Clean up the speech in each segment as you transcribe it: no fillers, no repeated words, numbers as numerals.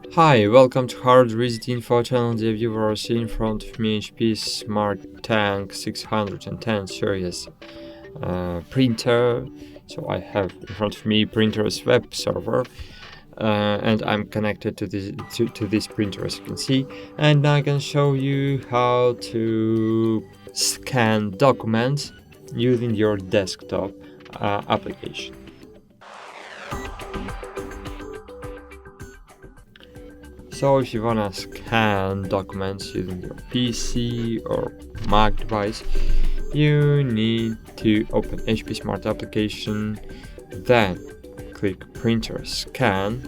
Hi, welcome to HardReset.Info channel. The viewers in front of me HP Smart Tank 610 series printer. So I have in front of me printer's web server, and I'm connected to this printer, as you can see. And I can show you how to scan documents using your desktop application. So if you wanna scan documents using your PC or Mac device, you need to open HP Smart application, then click printer scan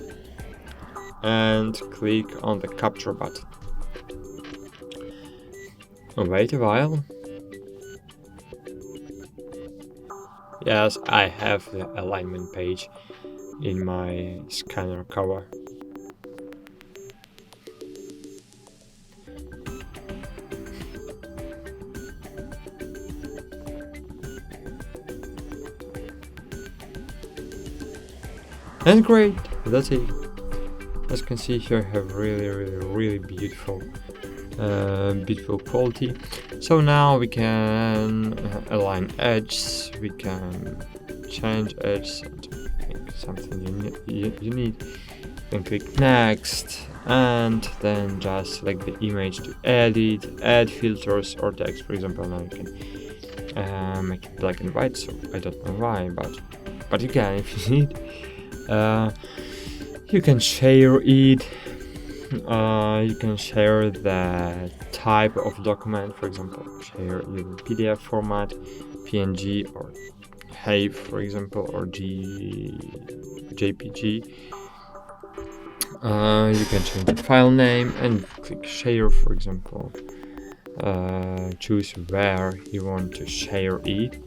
and click on the capture button. Wait a while. Yes, I have the alignment page in my scanner cover. And great, that's it. As you can see here, I have really beautiful quality. So now we can align edges, we can change edges to make something unique. Then click next, and then just select the image to edit, add filters or text. For example, now you can make it black and white, so I don't know why, but you can if you need. You can share it. You can share the type of document, for example, share in PDF format, PNG or HEIF, for example, or JPG. You can change the file name and click share, for example. Choose where you want to share it,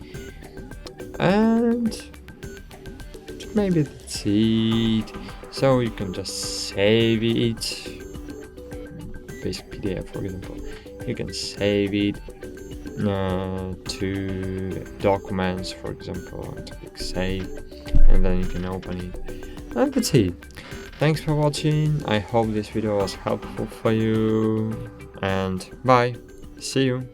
and maybe that's it. So you can just save it, basic PDF, for example. You can save it to documents, for example, and click save, and then you can open it. And that's it. Thanks for watching. I hope this video was helpful for you, and bye. See you.